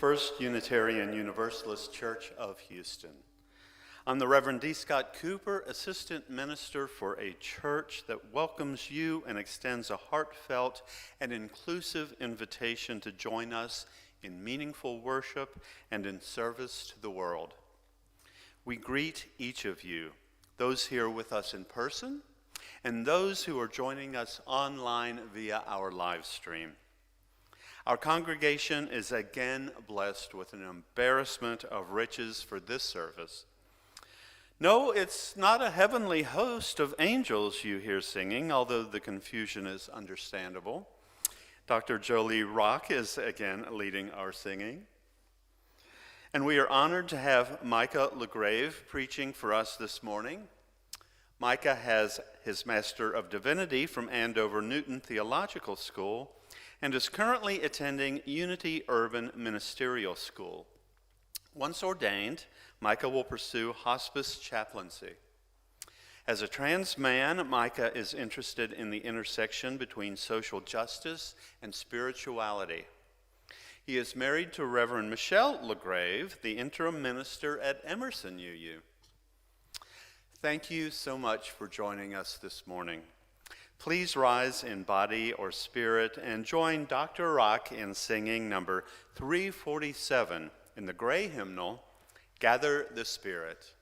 First Unitarian Universalist Church of Houston. I'm the Reverend D. Scott Cooper, Assistant Minister for a church that welcomes you and extends a heartfelt and inclusive invitation to join us in meaningful worship and in service to the world. We greet each of you, those here with us in person, and those who are joining us online via our live stream. Our congregation is again blessed with an embarrassment of riches for this service. No, it's not a heavenly host of angels you hear singing, although the confusion is understandable. Dr. Jolie Rock is again leading our singing. And we are honored to have Micah LaGrave preaching for us this morning. Micah has his Master of Divinity from Andover Newton Theological School and is currently attending Unity Urban Ministerial School. Once ordained, Micah will pursue hospice chaplaincy. As a trans man, Micah is interested in the intersection between social justice and spirituality. He is married to Reverend Michelle LaGrave, the interim minister at Emerson UU. Thank you so much for joining us this morning. Please rise in body or spirit and join Dr. Rock in singing number 347 in the gray hymnal, Gather the Spirit.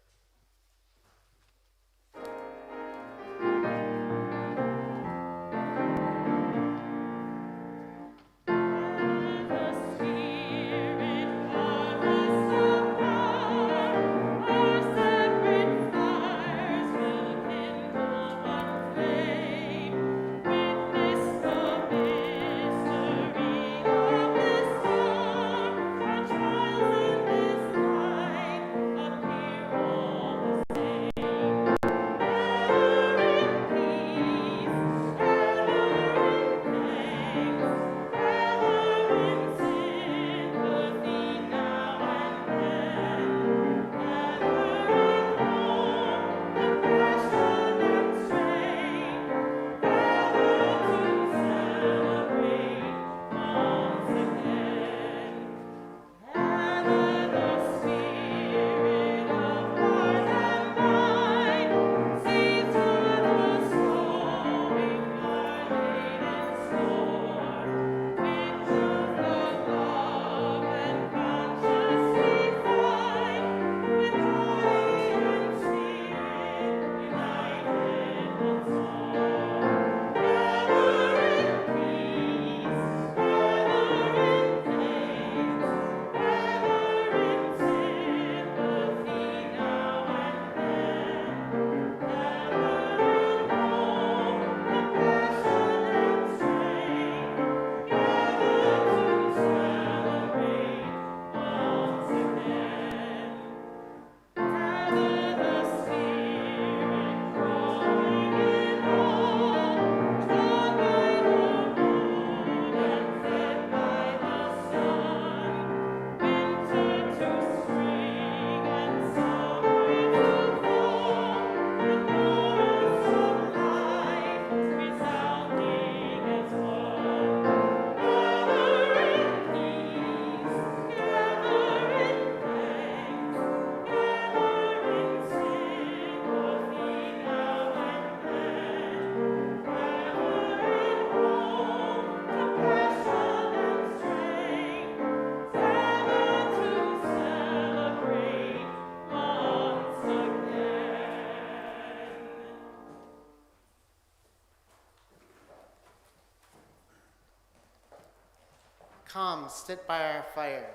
Come, Sit by Our Fire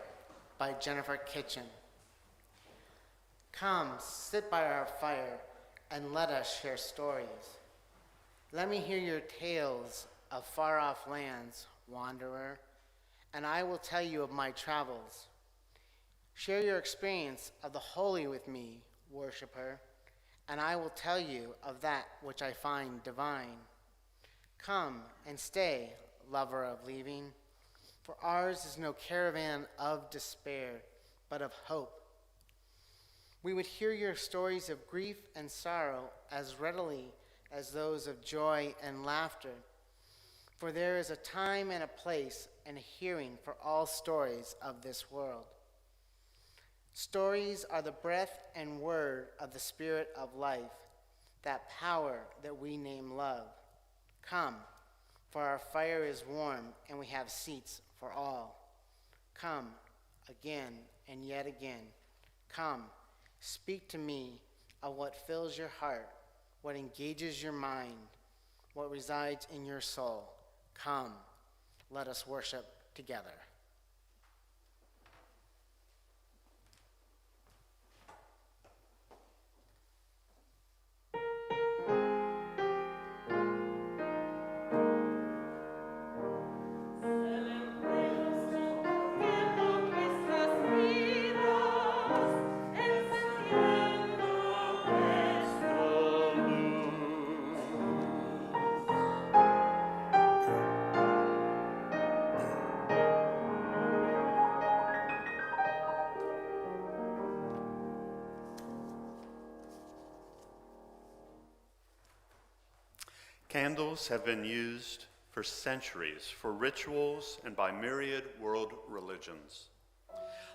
by Jennifer Kitchen. Come, sit by our fire and let us share stories. Let me hear your tales of far-off lands, wanderer, and I will tell you of my travels. Share your experience of the holy with me, worshiper, and I will tell you of that which I find divine. Come and stay, lover of leaving, for ours is no caravan of despair, but of hope. We would hear your stories of grief and sorrow as readily as those of joy and laughter. For there is a time and a place and a hearing for all stories of this world. Stories are the breath and word of the Spirit of life, that power that we name love. Come, for our fire is warm and we have seats for all. Come, again and yet again. Come, speak to me of what fills your heart, what engages your mind, what resides in your soul. Come, let us worship together. Candles have been used for centuries for rituals and by myriad world religions.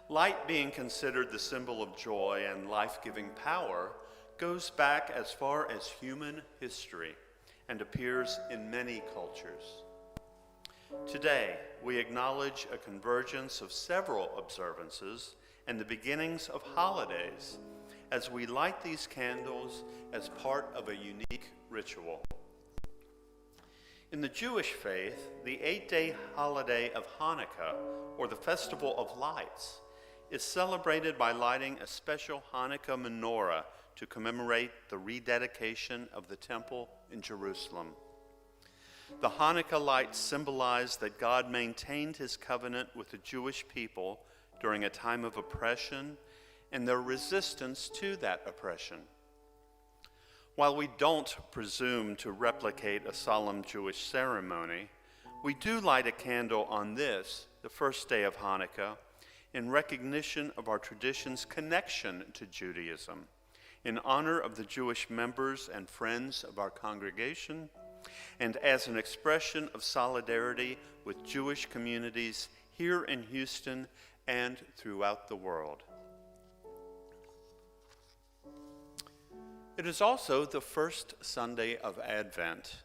Light, being considered the symbol of joy and life-giving power, goes back as far as human history and appears in many cultures. Today, we acknowledge a convergence of several observances and the beginnings of holidays as we light these candles as part of a unique ritual. In the Jewish faith, the 8-day holiday of Hanukkah, or the Festival of Lights, is celebrated by lighting a special Hanukkah menorah to commemorate the rededication of the temple in Jerusalem. The Hanukkah lights symbolize that God maintained his covenant with the Jewish people during a time of oppression and their resistance to that oppression. While we don't presume to replicate a solemn Jewish ceremony, we do light a candle on this, the first day of Hanukkah, in recognition of our tradition's connection to Judaism, in honor of the Jewish members and friends of our congregation, and as an expression of solidarity with Jewish communities here in Houston and throughout the world. It is also the first Sunday of Advent.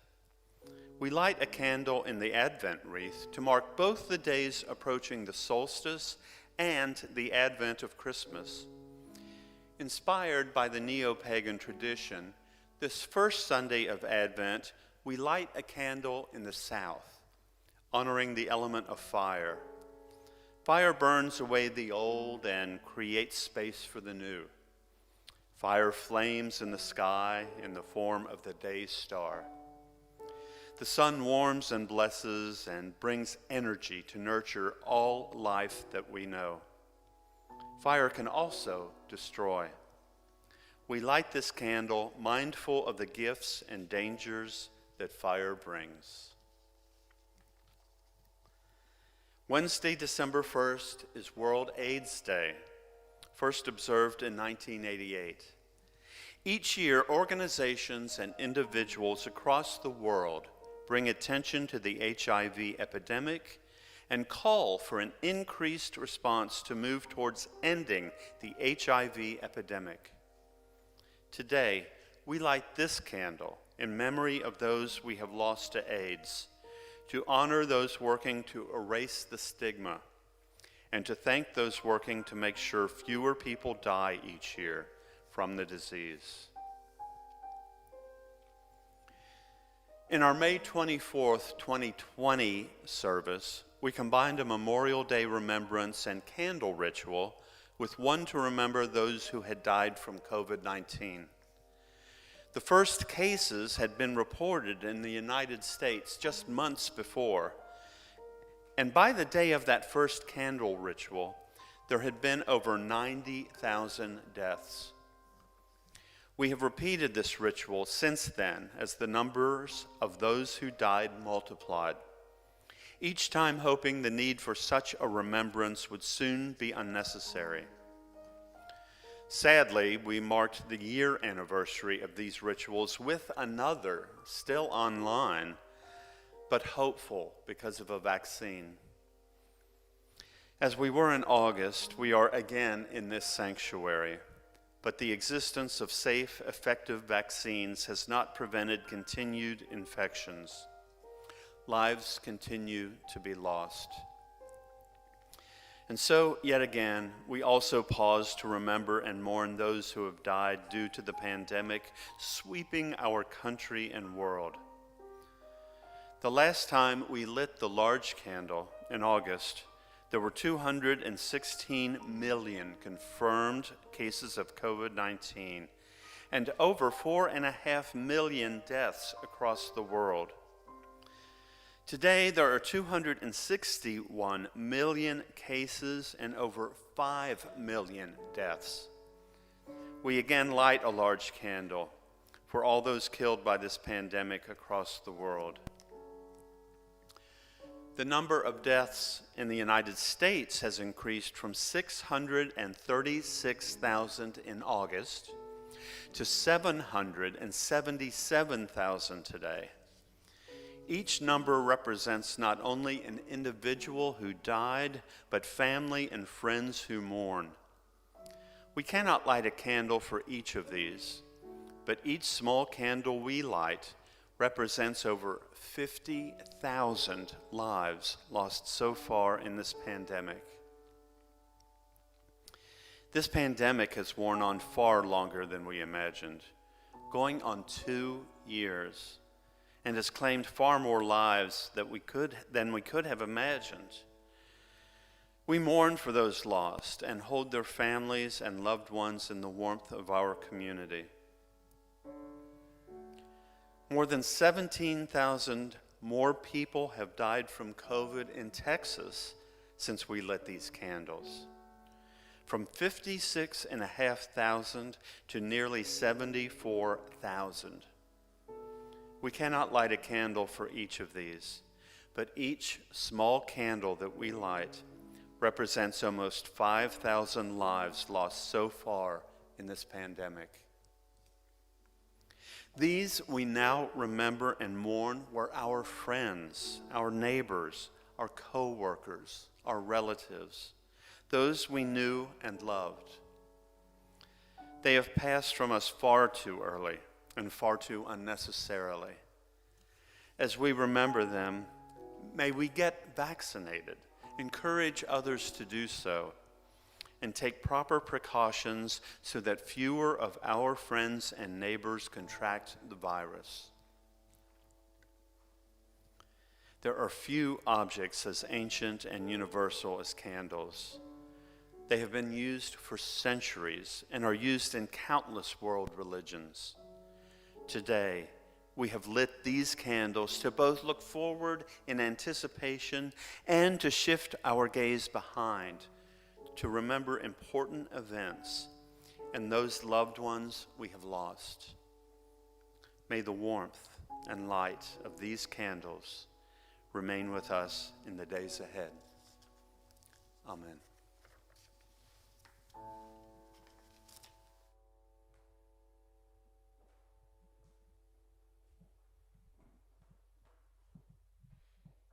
We light a candle in the Advent wreath to mark both the days approaching the solstice and the advent of Christmas. Inspired by the neo-pagan tradition, this first Sunday of Advent, we light a candle in the south, honoring the element of fire. Fire burns away the old and creates space for the new. Fire flames in the sky in the form of the day star. The sun warms and blesses and brings energy to nurture all life that we know. Fire can also destroy. We light this candle mindful of the gifts and dangers that fire brings. Wednesday, December 1st is World AIDS Day, first observed in 1988. Each year, organizations and individuals across the world bring attention to the HIV epidemic and call for an increased response to move towards ending the HIV epidemic. Today, we light this candle in memory of those we have lost to AIDS, to honor those working to erase the stigma, and to thank those working to make sure fewer people die each year from the disease. In our May 24th, 2020 service, we combined a Memorial Day remembrance and candle ritual with one to remember those who had died from COVID-19. The first cases had been reported in the United States just months before, and by the day of that first candle ritual, there had been over 90,000 deaths. We have repeated this ritual since then as the numbers of those who died multiplied, each time hoping the need for such a remembrance would soon be unnecessary. Sadly, we marked the year anniversary of these rituals with another, still online, but hopeful because of a vaccine. As we were in August, we are again in this sanctuary, but the existence of safe, effective vaccines has not prevented continued infections. Lives continue to be lost. And so, yet again, we also pause to remember and mourn those who have died due to the pandemic sweeping our country and world. The last time we lit the large candle in August, there were 216 million confirmed cases of COVID-19 and over 4.5 million deaths across the world. Today, there are 261 million cases and over 5 million deaths. We again light a large candle for all those killed by this pandemic across the world. The number of deaths in the United States has increased from 636,000 in August to 777,000 today. Each number represents not only an individual who died, but family and friends who mourn. We cannot light a candle for each of these, but each small candle we light represents over 50,000 lives lost so far in this pandemic. This pandemic has worn on far longer than we imagined, going on 2 years. And has claimed far more lives than we could have imagined. We mourn for those lost and hold their families and loved ones in the warmth of our community. More than 17,000 more people have died from COVID in Texas since we lit these candles. From 56,500 to nearly 74,000. We cannot light a candle for each of these, but each small candle that we light represents almost 5,000 lives lost so far in this pandemic. These we now remember and mourn were our friends, our neighbors, our co-workers, our relatives, those we knew and loved. They have passed from us far too early and far too unnecessarily. As we remember them, may we get vaccinated, encourage others to do so, and take proper precautions so that fewer of our friends and neighbors contract the virus. There are few objects as ancient and universal as candles. They have been used for centuries and are used in countless world religions. Today, we have lit these candles to both look forward in anticipation and to shift our gaze behind, to remember important events and those loved ones we have lost. May the warmth and light of these candles remain with us in the days ahead. Amen.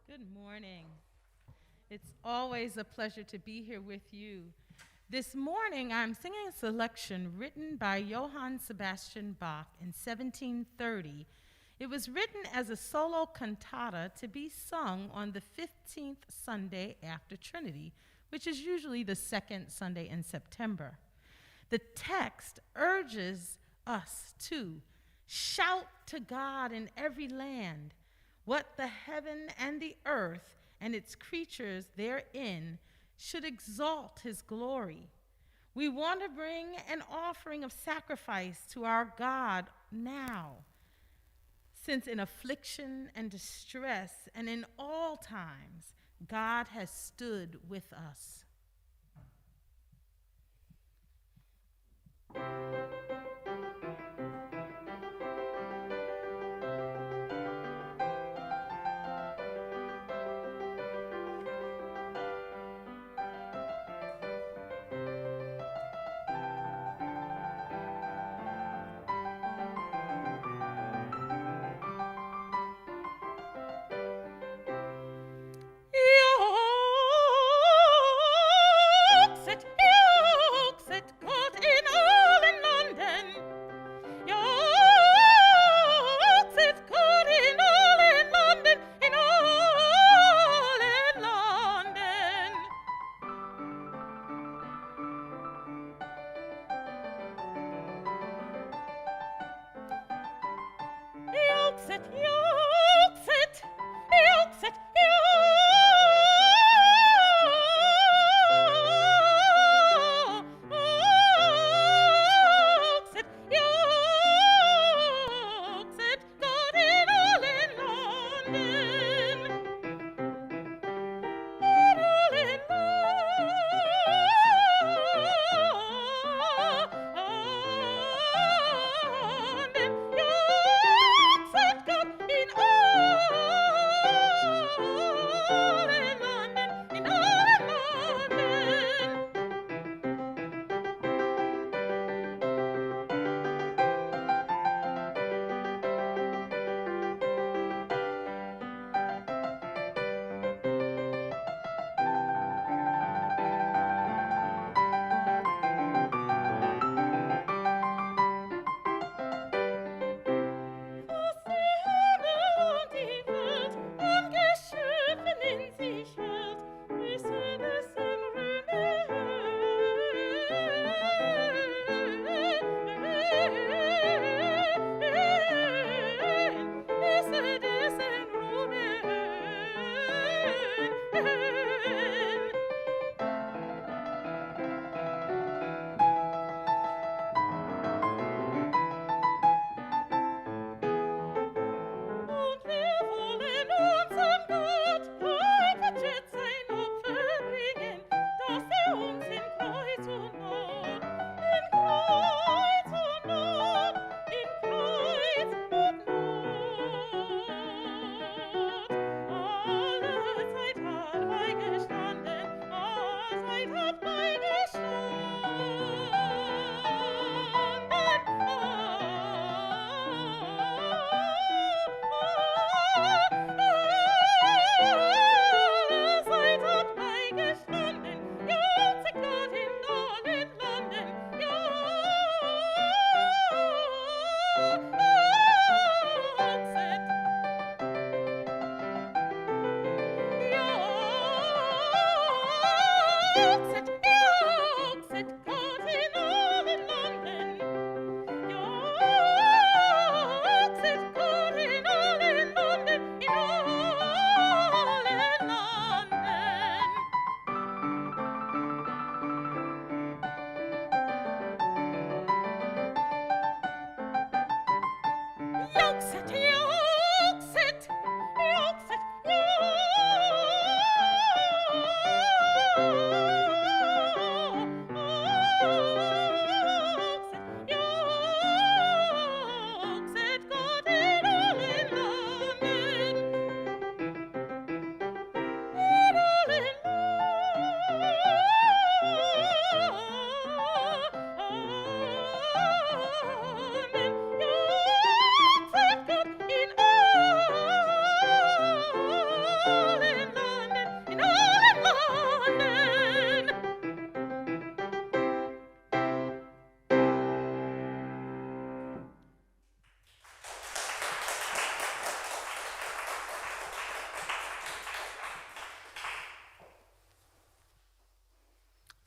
Good morning. It's always a pleasure to be here with you. This morning, I'm singing a selection written by Johann Sebastian Bach in 1730. It was written as a solo cantata to be sung on the 15th Sunday after Trinity, which is usually the second Sunday in September. The text urges us to shout to God in every land, what the heaven and the earth and its creatures therein should exalt his glory. We want to bring an offering of sacrifice to our God now, since in affliction and distress and in all times, God has stood with us.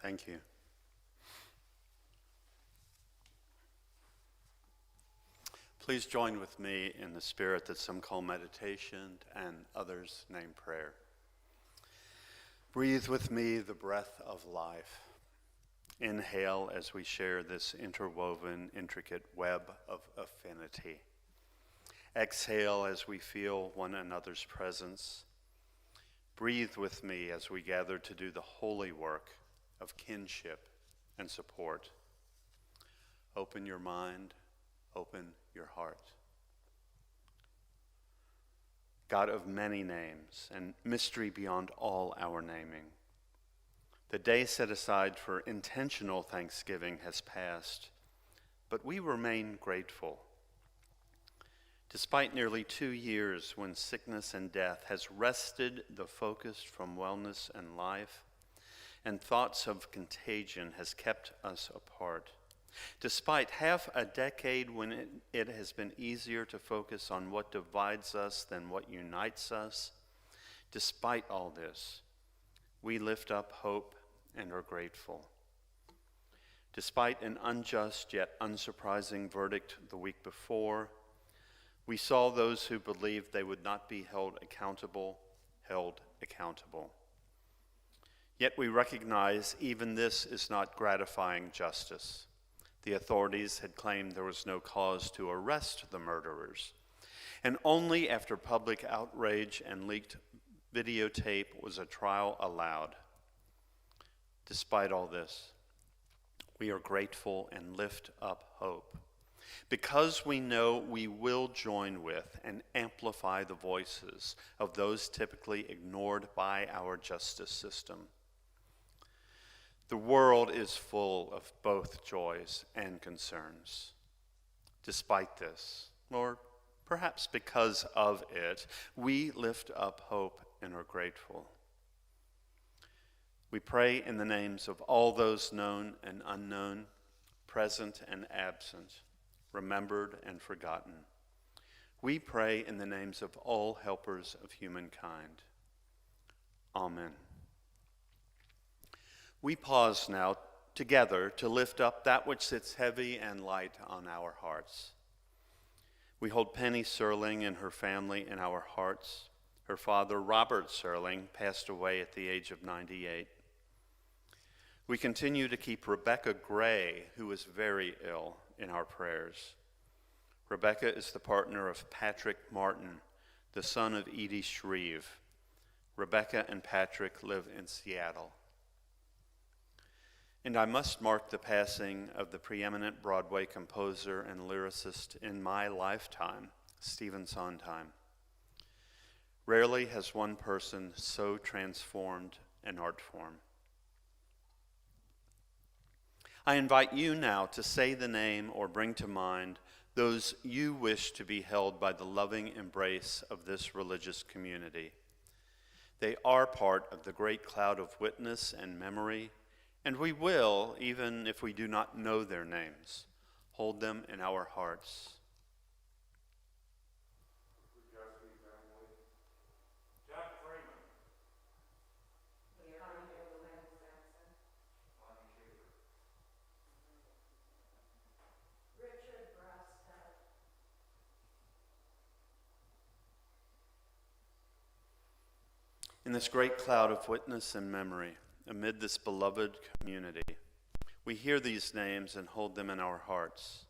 Thank you. Please join with me in the spirit that some call meditation and others name prayer. Breathe with me the breath of life. Inhale as we share this interwoven, intricate web of affinity. Exhale as we feel one another's presence. Breathe with me as we gather to do the holy work of kinship and support. Open your mind, open your heart. God of many names and mystery beyond all our naming, the day set aside for intentional thanksgiving has passed, but we remain grateful. Despite nearly 2 years when sickness and death has wrested the focus from wellness and life, and thoughts of contagion has kept us apart. Despite half a decade when it has been easier to focus on what divides us than what unites us, despite all this, we lift up hope and are grateful. Despite an unjust yet unsurprising verdict the week before, We saw those who believed they would not be held accountable. Yet we recognize even this is not gratifying justice. The authorities had claimed there was no cause to arrest the murderers, and only after public outrage and leaked videotape was a trial allowed. Despite all this, we are grateful and lift up hope, because we know we will join with and amplify the voices of those typically ignored by our justice system. The world is full of both joys and concerns. Despite this, or perhaps because of it, we lift up hope and are grateful. We pray in the names of all those known and unknown, present and absent, remembered and forgotten. We pray in the names of all helpers of humankind. Amen. We pause now together to lift up that which sits heavy and light on our hearts. We hold Penny Serling and her family in our hearts. Her father, Robert Serling, passed away at the age of 98. We continue to keep Rebecca Gray, who is very ill, in our prayers. Rebecca is the partner of Patrick Martin, the son of Edie Shreve. Rebecca and Patrick live in Seattle. And I must mark the passing of the preeminent Broadway composer and lyricist in my lifetime, Stephen Sondheim. Rarely has one person so transformed an art form. I invite you now to say the name or bring to mind those you wish to be held by the loving embrace of this religious community. They are part of the great cloud of witness and memory, and we will, even if we do not know their names, hold them in our hearts. In this great cloud of witness and memory, amid this beloved community, we hear these names and hold them in our hearts.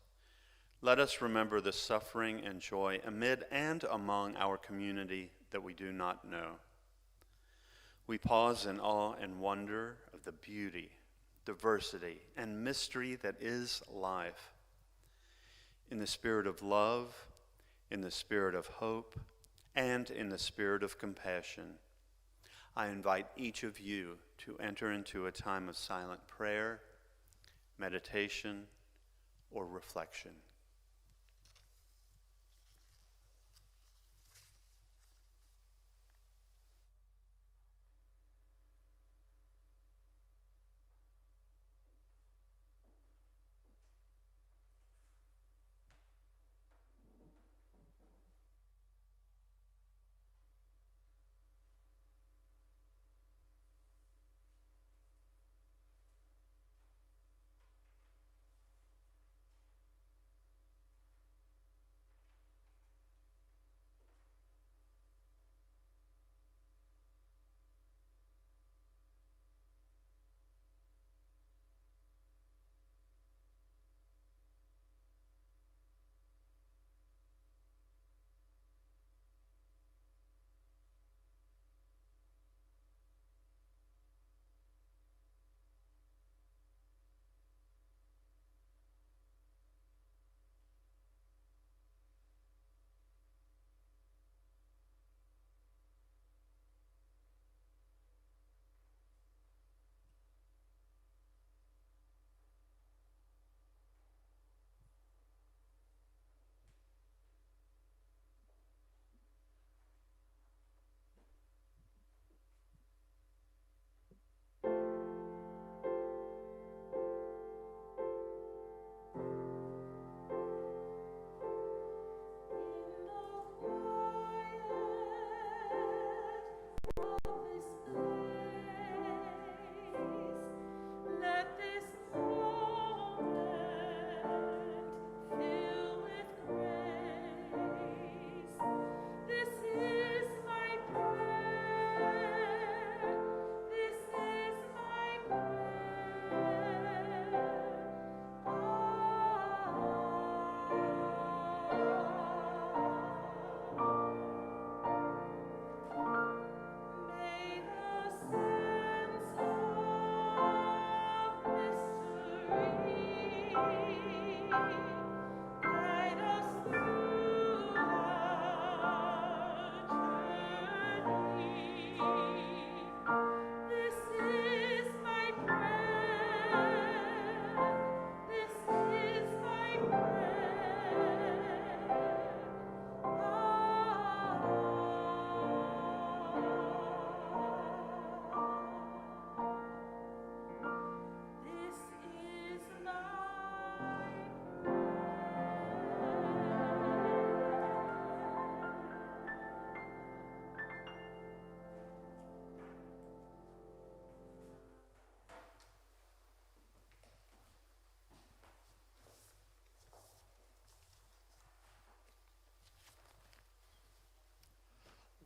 Let us remember the suffering and joy amid and among our community that we do not know. We pause in awe and wonder of the beauty, diversity, and mystery that is life. In the spirit of love, in the spirit of hope, and in the spirit of compassion, I invite each of you to enter into a time of silent prayer, meditation, or reflection.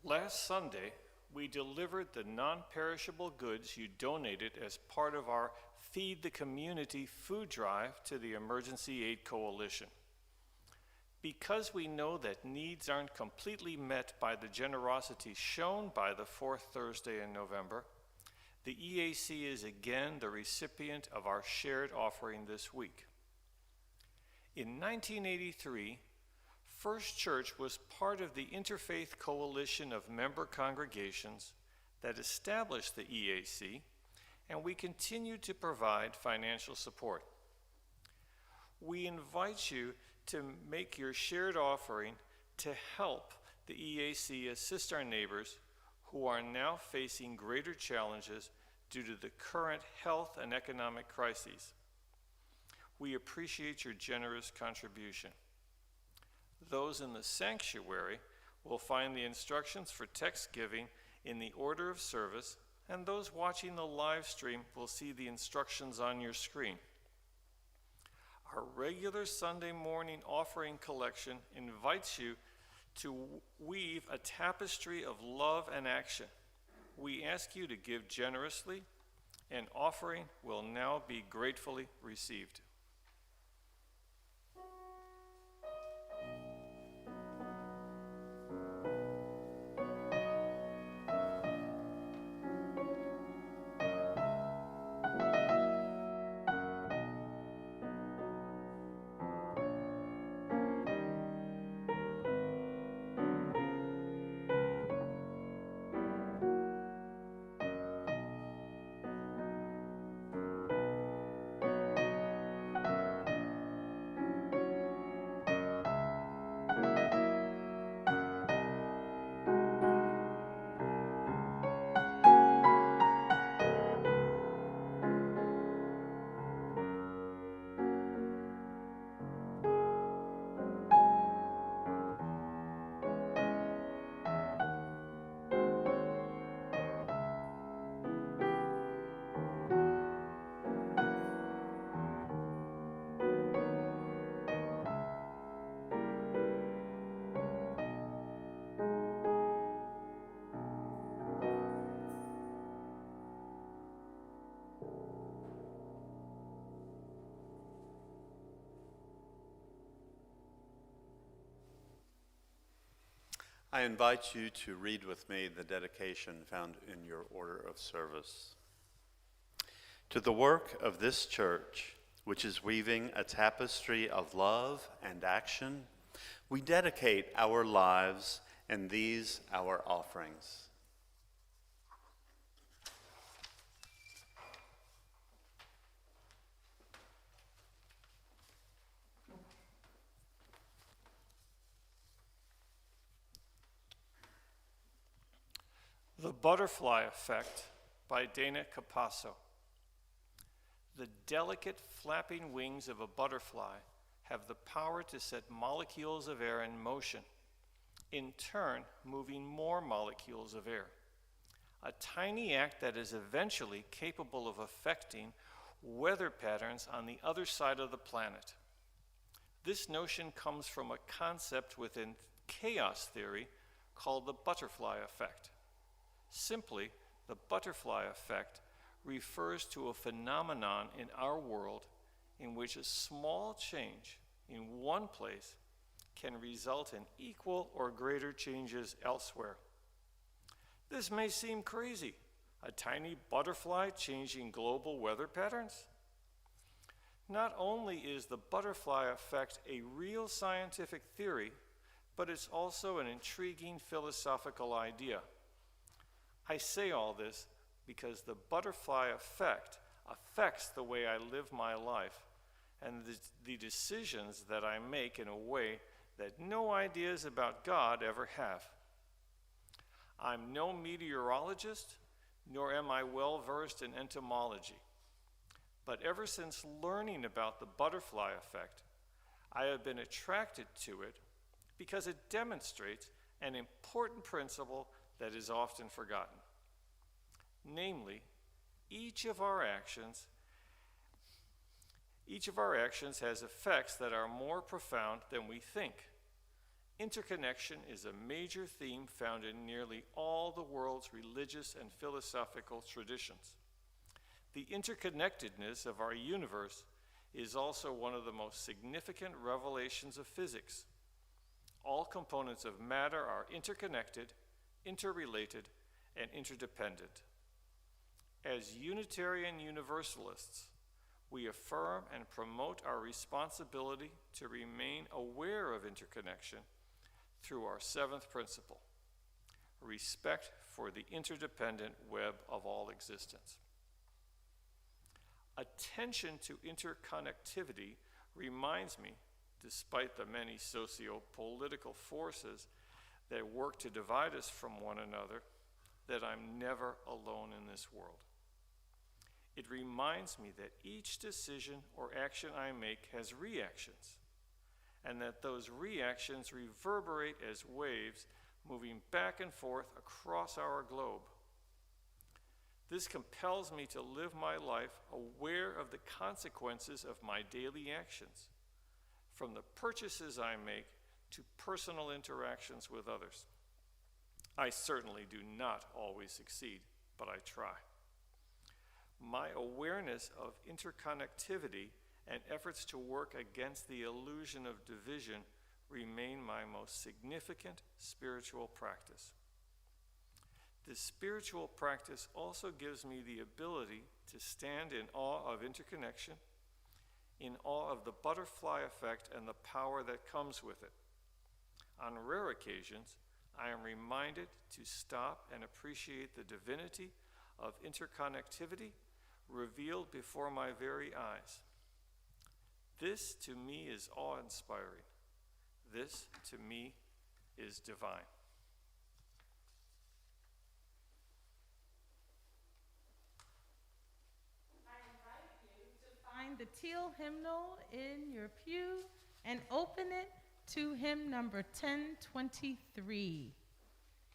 Last Sunday, we delivered the non-perishable goods you donated as part of our Feed the Community food drive to the Emergency Aid Coalition. Because we know that needs aren't completely met by the generosity shown by the fourth Thursday in November, the EAC is again the recipient of our shared offering this week. In 1983, First Church was part of the Interfaith Coalition of member congregations that established the EAC, and we continue to provide financial support. We invite you to make your shared offering to help the EAC assist our neighbors who are now facing greater challenges due to the current health and economic crises. We appreciate your generous contribution. Those in the sanctuary will find the instructions for text giving in the order of service, and those watching the live stream will see the instructions on your screen. Our regular Sunday morning offering collection invites you to weave a tapestry of love and action. We ask you to give generously, and offering will now be gratefully received. I invite you to read with me the dedication found in your order of service. To the work of this church, which is weaving a tapestry of love and action, we dedicate our lives and these our offerings. The Butterfly Effect by Dana Capasso. The delicate flapping wings of a butterfly have the power to set molecules of air in motion, in turn moving more molecules of air. A tiny act that is eventually capable of affecting weather patterns on the other side of the planet. This notion comes from a concept within chaos theory called the butterfly effect. Simply, the butterfly effect refers to a phenomenon in our world in which a small change in one place can result in equal or greater changes elsewhere. This may seem crazy, a tiny butterfly changing global weather patterns? Not only is the butterfly effect a real scientific theory, but it's also an intriguing philosophical idea. I say all this because the butterfly effect affects the way I live my life and the decisions that I make in a way that no ideas about God ever have. I'm no meteorologist, nor am I well versed in entomology. But ever since learning about the butterfly effect, I have been attracted to it because it demonstrates an important principle that is often forgotten. Namely, each of our actions has effects that are more profound than we think. Interconnection is a major theme found in nearly all the world's religious and philosophical traditions. The interconnectedness of our universe is also one of the most significant revelations of physics. All components of matter are interconnected, interrelated, and interdependent. As Unitarian Universalists, we affirm and promote our responsibility to remain aware of interconnection through our seventh principle, respect for the interdependent web of all existence. Attention to interconnectivity reminds me, despite the many socio-political forces that work to divide us from one another, that I'm never alone in this world. It reminds me that each decision or action I make has reactions, and that those reactions reverberate as waves moving back and forth across our globe. This compels me to live my life aware of the consequences of my daily actions, from the purchases I make to personal interactions with others. I certainly do not always succeed, but I try. My awareness of interconnectivity and efforts to work against the illusion of division remain my most significant spiritual practice. This spiritual practice also gives me the ability to stand in awe of interconnection, in awe of the butterfly effect and the power that comes with it. On rare occasions, I am reminded to stop and appreciate the divinity of interconnectivity revealed before my very eyes. This, to me, is awe-inspiring. This, to me, is divine. I invite you to find the teal hymnal in your pew and open it to hymn number 1023.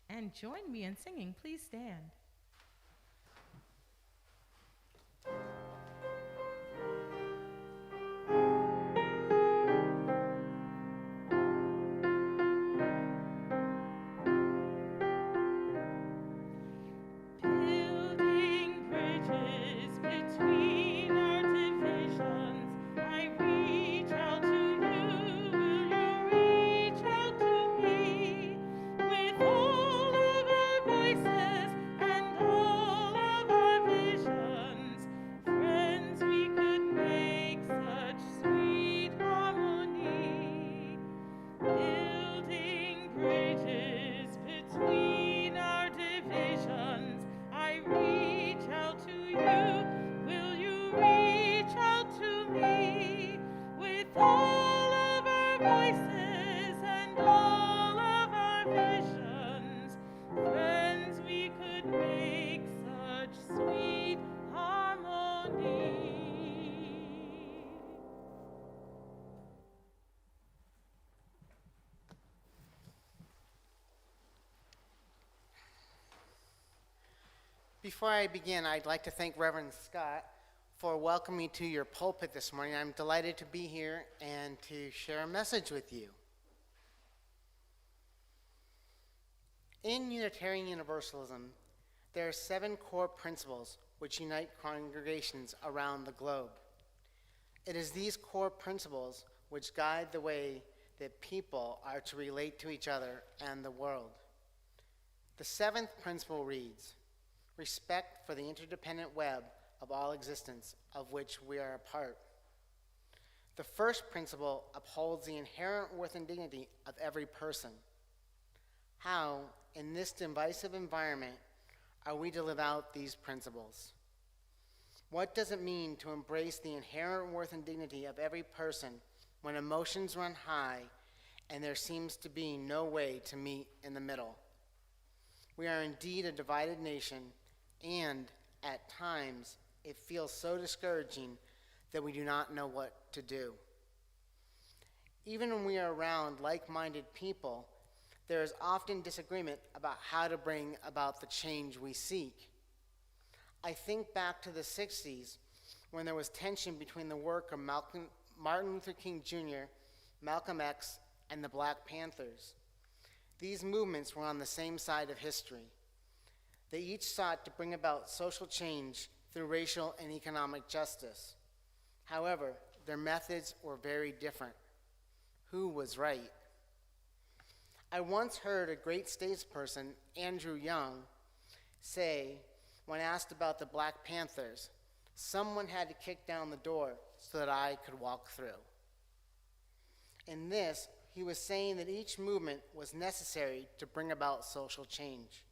And join me in singing. Please stand. Before I begin, I'd like to thank Reverend Scott for welcoming me to your pulpit this morning. I'm delighted to be here and to share a message with you. In Unitarian Universalism, there are 7 core principles which unite congregations around the globe. It is these core principles which guide the way that people are to relate to each other and the world. The 7th principle reads, respect for the interdependent web of all existence of which we are a part. The first principle upholds the inherent worth and dignity of every person. How, in this divisive environment, are we to live out these principles? What does it mean to embrace the inherent worth and dignity of every person when emotions run high and there seems to be no way to meet in the middle? We are indeed a divided nation, and at times it feels so discouraging that we do not know what to do. Even when we are around like-minded people, there is often disagreement about how to bring about the change we seek. I think back to the 60s when there was tension between the work of Martin Luther King Jr., Malcolm X, and the Black Panthers. These movements were on the same side of history. They each sought to bring about social change through racial and economic justice. However, their methods were very different. Who was right? I once heard a great statesperson, Andrew Young, say, when asked about the Black Panthers, someone had to kick down the door so that I could walk through. In this, he was saying that each movement was necessary to bring about social change.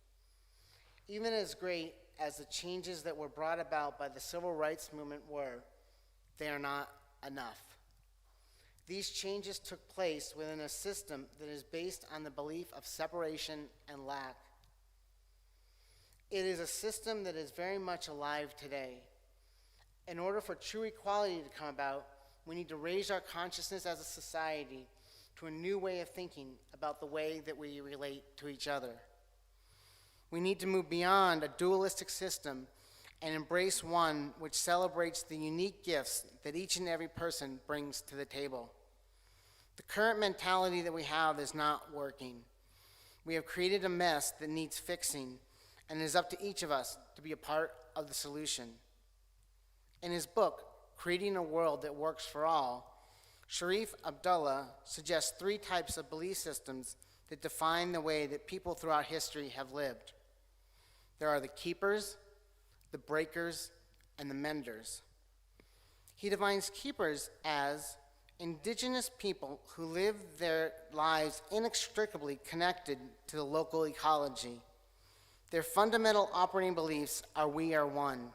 Even as great as the changes that were brought about by the civil rights movement were, they are not enough. These changes took place within a system that is based on the belief of separation and lack. It is a system that is very much alive today. In order for true equality to come about, we need to raise our consciousness as a society to a new way of thinking about the way that we relate to each other. We need to move beyond a dualistic system and embrace one which celebrates the unique gifts that each and every person brings to the table. The current mentality that we have is not working. We have created a mess that needs fixing, and it is up to each of us to be a part of the solution. In his book, Creating a World That Works for All, Sharif Abdullah suggests 3 types of belief systems that define the way that people throughout history have lived. There are the keepers, the breakers, and the menders. He defines keepers as indigenous people who live their lives inextricably connected to the local ecology. Their fundamental operating beliefs are we are one.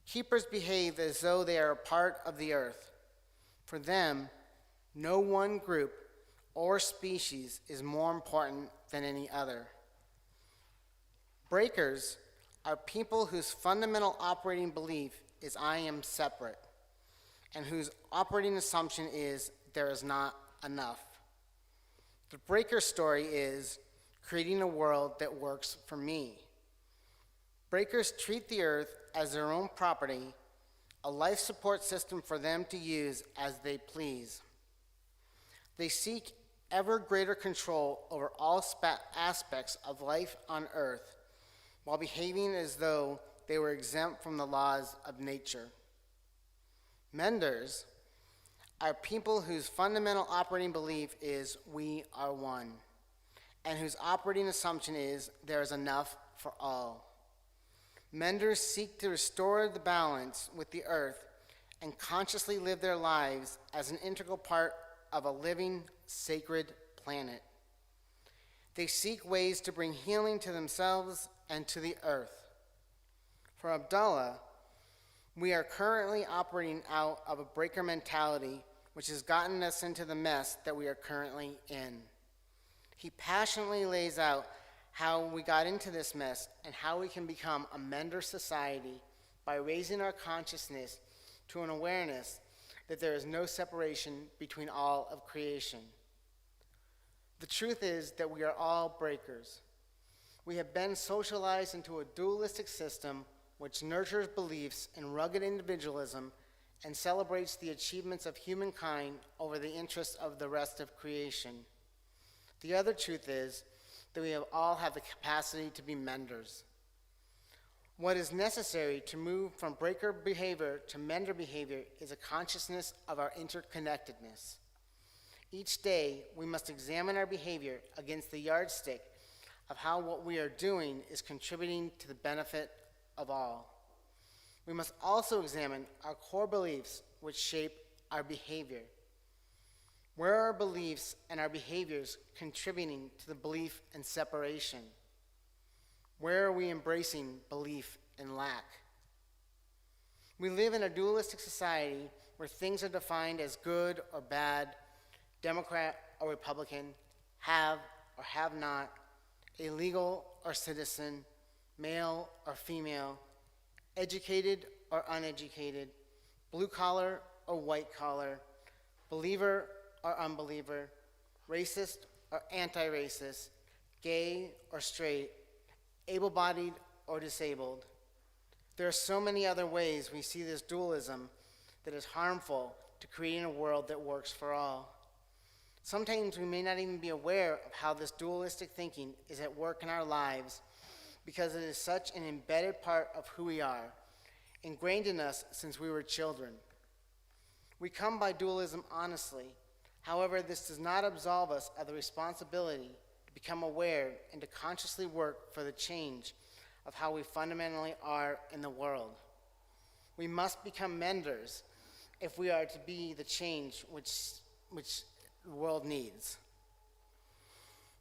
Keepers behave as though they are a part of the earth. For them, no one group or species is more important than any other. Breakers are people whose fundamental operating belief is I am separate, and whose operating assumption is there is not enough. The breaker story is creating a world that works for me. Breakers treat the earth as their own property, a life support system for them to use as they please. They seek ever greater control over all aspects of life on earth, while behaving as though they were exempt from the laws of nature. Menders are people whose fundamental operating belief is we are one, and whose operating assumption is there is enough for all. Menders seek to restore the balance with the earth and consciously live their lives as an integral part of a living, sacred planet. They seek ways to bring healing to themselves and to the earth. For Abdullah, we are currently operating out of a breaker mentality which has gotten us into the mess that we are currently in. He passionately lays out how we got into this mess and how we can become a mender society by raising our consciousness to an awareness that there is no separation between all of creation. The truth is that we are all breakers. We have been socialized into a dualistic system which nurtures beliefs in rugged individualism and celebrates the achievements of humankind over the interests of the rest of creation. The other truth is that we all have the capacity to be menders. What is necessary to move from breaker behavior to mender behavior is a consciousness of our interconnectedness. Each day, we must examine our behavior against the yardstick of how what we are doing is contributing to the benefit of all. We must also examine our core beliefs which shape our behavior. Where are our beliefs and our behaviors contributing to the belief in separation? Where are we embracing belief in lack? We live in a dualistic society where things are defined as good or bad, Democrat or Republican, have or have not, illegal or citizen, male or female, educated or uneducated, blue collar or white collar, believer or unbeliever, racist or anti-racist, gay or straight, able-bodied or disabled. There are so many other ways we see this dualism that is harmful to creating a world that works for all. Sometimes we may not even be aware of how this dualistic thinking is at work in our lives because it is such an embedded part of who we are, ingrained in us since we were children. We come by dualism honestly. However, this does not absolve us of the responsibility to become aware and to consciously work for the change of how we fundamentally are in the world. We must become menders if we are to be the change which the world needs.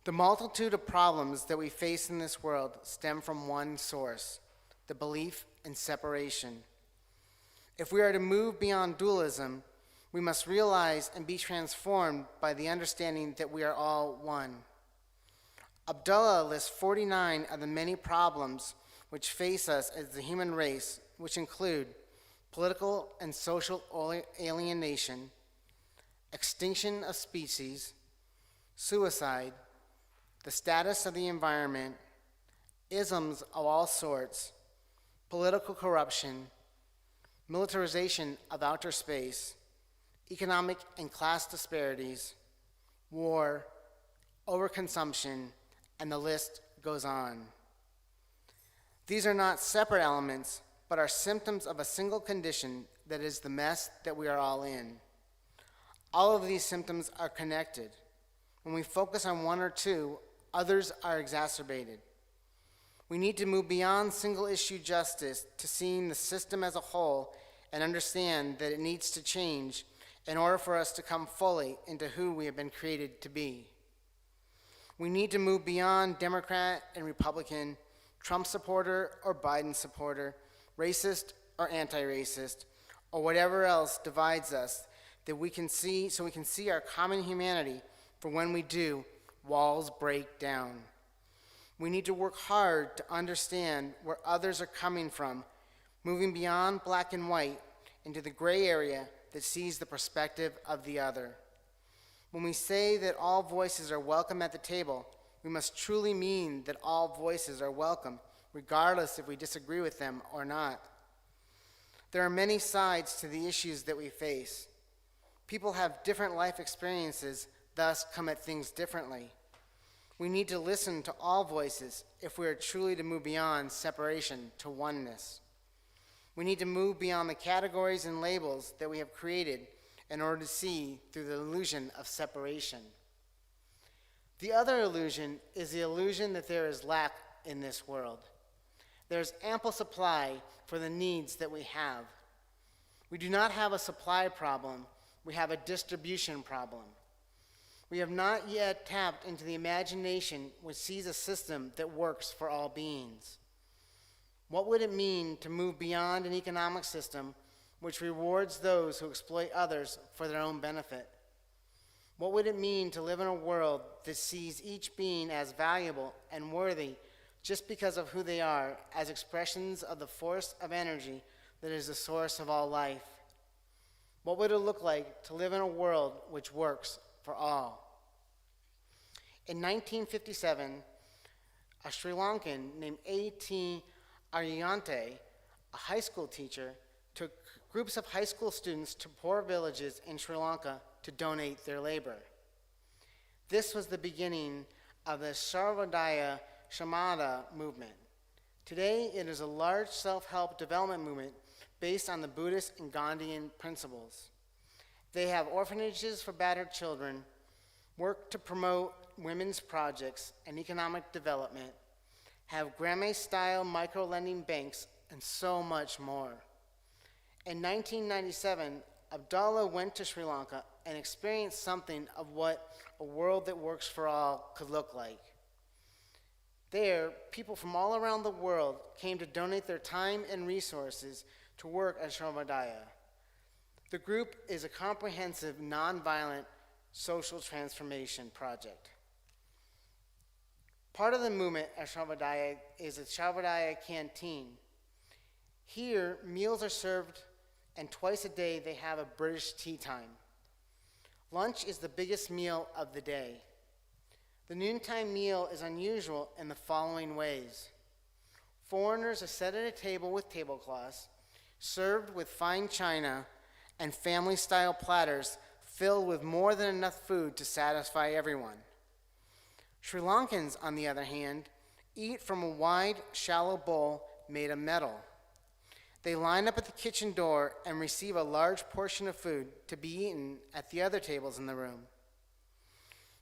The multitude of problems that we face in this world stem from one source, the belief in separation. If we are to move beyond dualism, we must realize and be transformed by the understanding that we are all one. Abdullah lists 49 of the many problems which face us as the human race, which include political and social alienation, extinction of species, suicide, the status of the environment, isms of all sorts, political corruption, militarization of outer space, economic and class disparities, war, overconsumption, and the list goes on. These are not separate elements, but are symptoms of a single condition that is the mess that we are all in. All of these symptoms are connected. When we focus on one or two, others are exacerbated. We need to move beyond single-issue justice to seeing the system as a whole and understand that it needs to change in order for us to come fully into who we have been created to be. We need to move beyond Democrat and Republican, Trump supporter or Biden supporter, racist or anti-racist, or whatever else divides us, that we can see, so we can see our common humanity, for when we do, walls break down. We need to work hard to understand where others are coming from, moving beyond black and white into the gray area that sees the perspective of the other. When we say that all voices are welcome at the table, we must truly mean that all voices are welcome, regardless if we disagree with them or not. There are many sides to the issues that we face. People have different life experiences, thus come at things differently. We need to listen to all voices if we are truly to move beyond separation to oneness. We need to move beyond the categories and labels that we have created in order to see through the illusion of separation. The other illusion is the illusion that there is lack in this world. There is ample supply for the needs that we have. We do not have a supply problem, we have a distribution problem. We have not yet tapped into the imagination which sees a system that works for all beings. What would it mean to move beyond an economic system which rewards those who exploit others for their own benefit? What would it mean to live in a world that sees each being as valuable and worthy just because of who they are, as expressions of the force of energy that is the source of all life? What would it look like to live in a world which works for all? In 1957, a Sri Lankan named A.T. Aryante, a high school teacher, took groups of high school students to poor villages in Sri Lanka to donate their labor. This was the beginning of the Sarvodaya Shamada movement. Today, it is a large self-help development movement based on the Buddhist and Gandhian principles. They have orphanages for battered children, work to promote women's projects and economic development, have Gramme-style micro-lending banks, and so much more. In 1997, Abdullah went to Sri Lanka and experienced something of what a world that works for all could look like. There, people from all around the world came to donate their time and resources to work at Sarvodaya. The group is a comprehensive, nonviolent social transformation project. Part of the movement at Sarvodaya is a Sarvodaya canteen. Here, meals are served, and twice a day they have a British tea time. Lunch is the biggest meal of the day. The noontime meal is unusual in the following ways. Foreigners are set at a table with tablecloths, served with fine china and family-style platters filled with more than enough food to satisfy everyone. Sri Lankans, on the other hand, eat from a wide, shallow bowl made of metal. They line up at the kitchen door and receive a large portion of food to be eaten at the other tables in the room.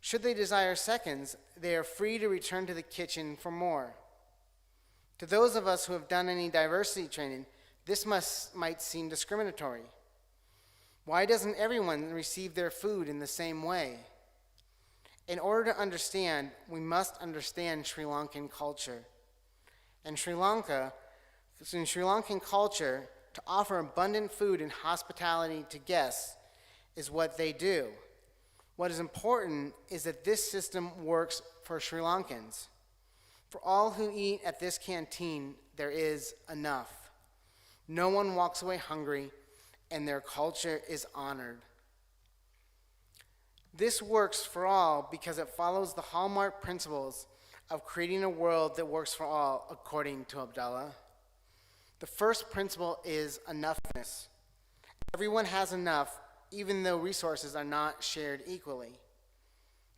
Should they desire seconds, they are free to return to the kitchen for more. To those of us who have done any diversity training, this might seem discriminatory. Why doesn't everyone receive their food in the same way? In order to understand, we must understand Sri Lankan culture. In Sri Lankan culture, to offer abundant food and hospitality to guests is what they do. What is important is that this system works for Sri Lankans. For all who eat at this canteen, there is enough. No one walks away hungry, and their culture is honored. This works for all because it follows the hallmark principles of creating a world that works for all, according to Abdullah. The first principle is enoughness. Everyone has enough, even though resources are not shared equally.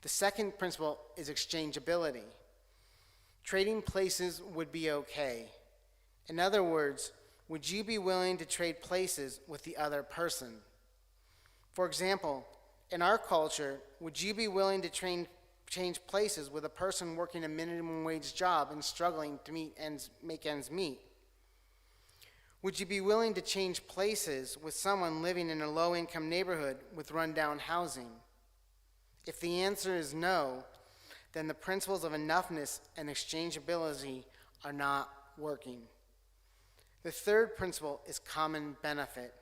The second principle is exchangeability. Trading places would be okay. In other words, would you be willing to trade places with the other person? For example, in our culture, would you be willing to change places with a person working a minimum wage job and struggling to make ends meet? Would you be willing to change places with someone living in a low-income neighborhood with rundown housing? If the answer is no, then the principles of enoughness and exchangeability are not working. The third principle is common benefit.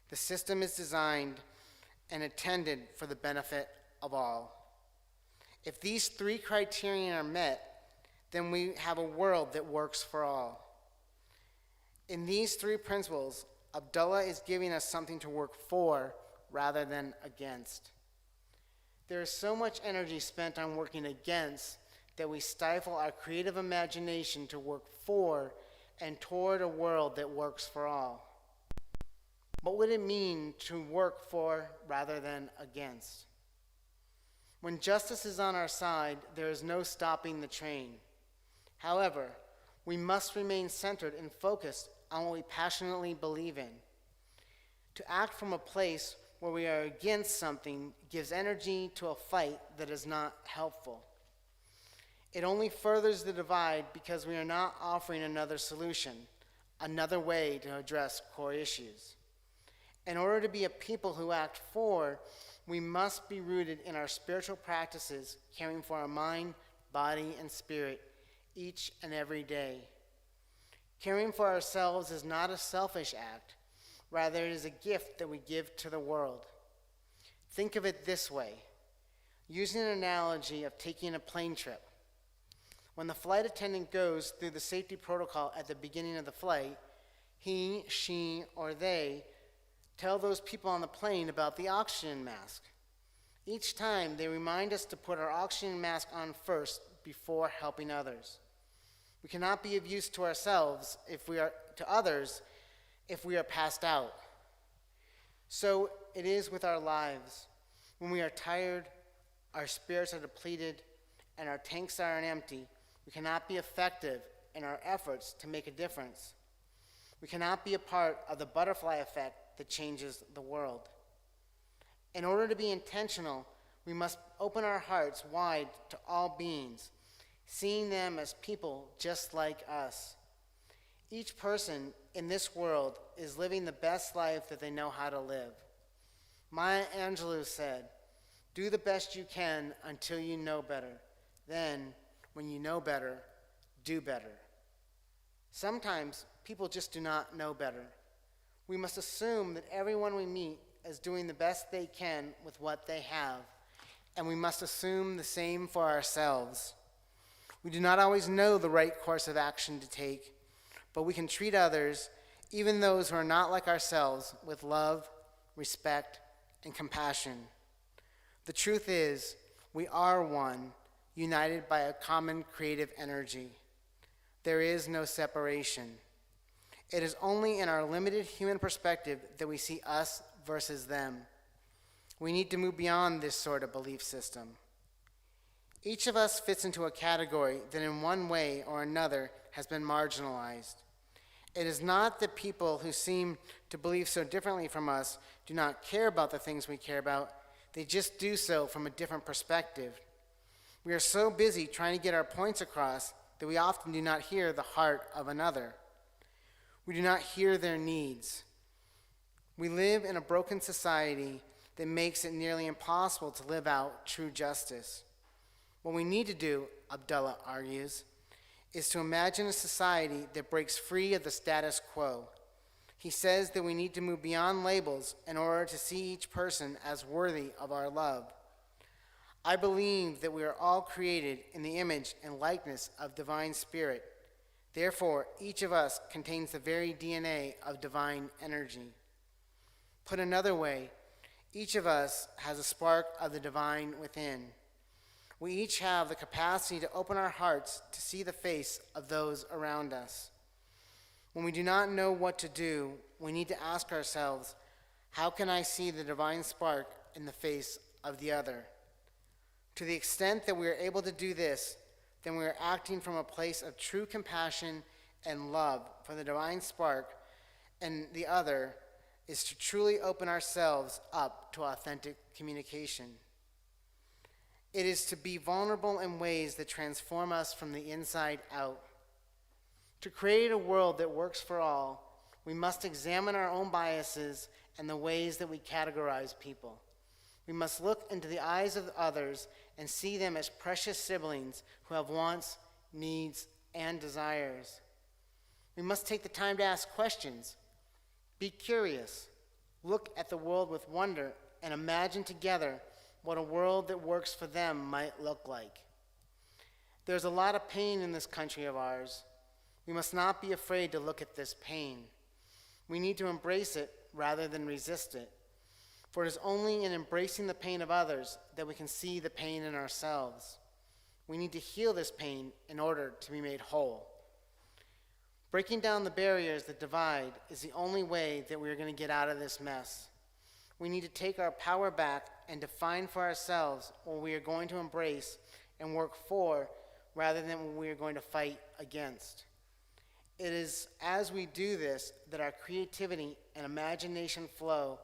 The system is designed and intended for the benefit of all. If these three criteria are met, then we have a world that works for all. In these three principles, Abdullah is giving us something to work for rather than against. There is so much energy spent on working against that we stifle our creative imagination to work for and toward a world that works for all. What would it mean to work for rather than against? When justice is on our side, there is no stopping the train. However, we must remain centered and focused on what we passionately believe in. To act from a place where we are against something gives energy to a fight that is not helpful. It only furthers the divide because we are not offering another solution, another way to address core issues. In order to be a people who act for, we must be rooted in our spiritual practices, caring for our mind, body, and spirit each and every day. Caring for ourselves is not a selfish act. Rather, it is a gift that we give to the world. Think of it this way. Using an analogy of taking a plane trip. When the flight attendant goes through the safety protocol at the beginning of the flight, he, she, or they tell those people on the plane about the oxygen mask. Each time, they remind us to put our oxygen mask on first before helping others. We cannot be of use to ourselves to others if we are passed out. So it is with our lives. When we are tired, our spirits are depleted, and our tanks are empty, we cannot be effective in our efforts to make a difference. We cannot be a part of the butterfly effect that changes the world. In order to be intentional, we must open our hearts wide to all beings, seeing them as people just like us. Each person in this world is living the best life that they know how to live. Maya Angelou said, "Do the best you can until you know better. Then, when you know better, do better." Sometimes people just do not know better. We must assume that everyone we meet is doing the best they can with what they have, and we must assume the same for ourselves. We do not always know the right course of action to take, but we can treat others, even those who are not like ourselves, with love, respect, and compassion. The truth is, we are one, united by a common creative energy. There is no separation. It is only in our limited human perspective that we see us versus them. We need to move beyond this sort of belief system. Each of us fits into a category that in one way or another has been marginalized. It is not that people who seem to believe so differently from us do not care about the things we care about. They just do so from a different perspective. We are so busy trying to get our points across that we often do not hear the heart of another. We do not hear their needs. We live in a broken society that makes it nearly impossible to live out true justice. What we need to do, Abdullah argues, is to imagine a society that breaks free of the status quo. He says that we need to move beyond labels in order to see each person as worthy of our love. I believe that we are all created in the image and likeness of divine spirit. Therefore, each of us contains the very DNA of divine energy. Put another way, each of us has a spark of the divine within. We each have the capacity to open our hearts to see the face of those around us. When we do not know what to do, we need to ask ourselves, how can I see the divine spark in the face of the other? To the extent that we are able to do this, then we are acting from a place of true compassion and love for the divine spark, and the other is to truly open ourselves up to authentic communication. It is to be vulnerable in ways that transform us from the inside out. To create a world that works for all, we must examine our own biases and the ways that we categorize people. We must look into the eyes of others and see them as precious siblings who have wants, needs, and desires. We must take the time to ask questions. Be curious. Look at the world with wonder and imagine together what a world that works for them might look like. There's a lot of pain in this country of ours. We must not be afraid to look at this pain. We need to embrace it rather than resist it. For it is only in embracing the pain of others that we can see the pain in ourselves. We need to heal this pain in order to be made whole. Breaking down the barriers that divide is the only way that we are going to get out of this mess. We need to take our power back and define for ourselves what we are going to embrace and work for rather than what we are going to fight against. It is as we do this that our creativity and imagination flow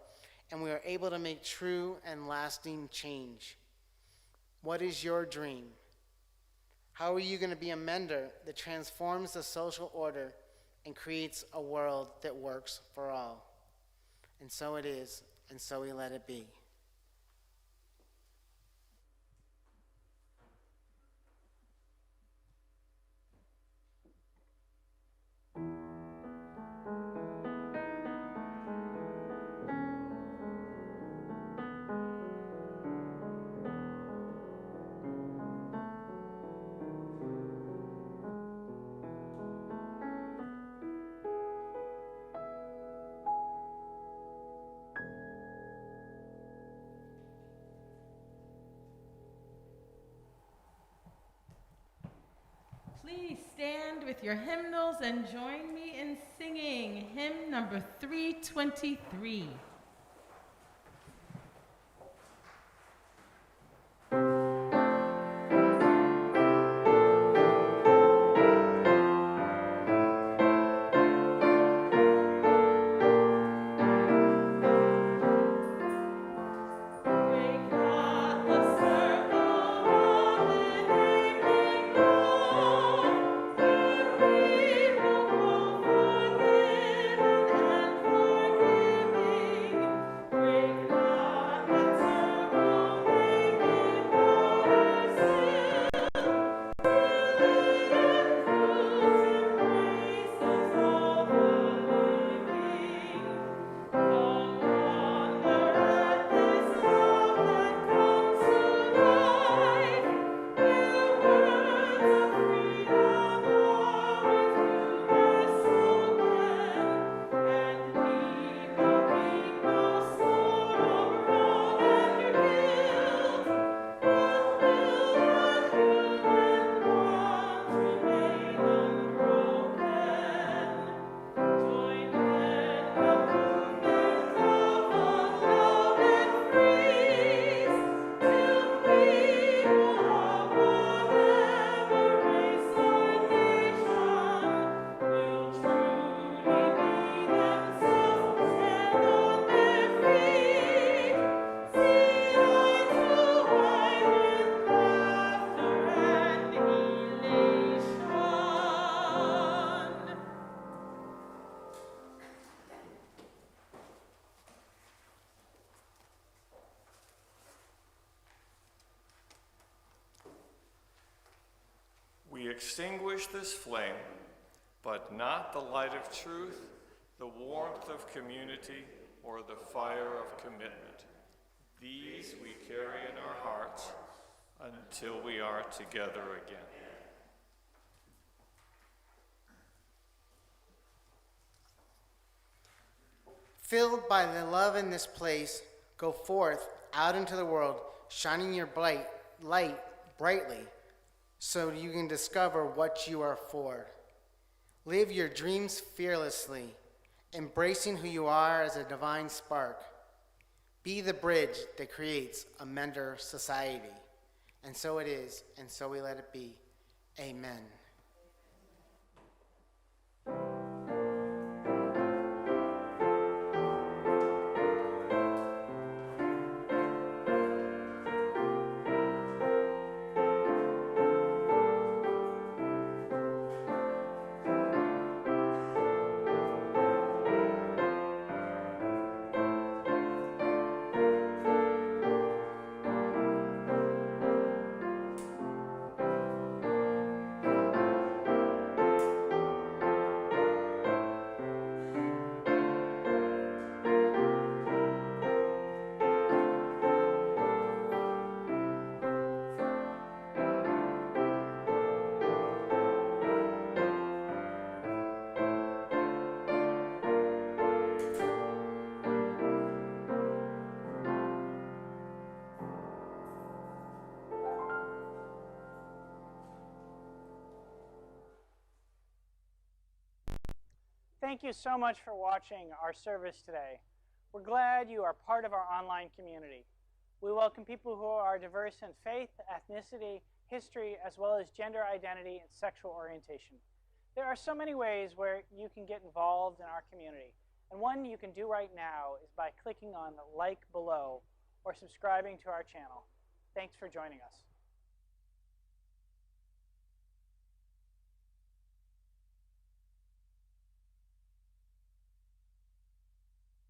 and we are able to make true and lasting change. What is your dream? How are you going to be a mender that transforms the social order and creates a world that works for all? And so it is, and so we let it be. Please stand with your hymnals and join me in singing hymn number 323. we extinguish this flame, but not the light of truth, the warmth of community, or the fire of commitment. These we carry in our hearts until we are together again. Filled by the love in this place, go forth out into the world, shining your light brightly, so you can discover what you are for. Live your dreams fearlessly, embracing who you are as a divine spark. Be the bridge that creates a mender society. And so it is, and so we let it be. Amen. Thank you so much for watching our service today. We're glad you are part of our online community. We welcome people who are diverse in faith, ethnicity, history, as well as gender identity and sexual orientation. There are so many ways where you can get involved in our community, and one you can do right now is by clicking on like below or subscribing to our channel. Thanks for joining us.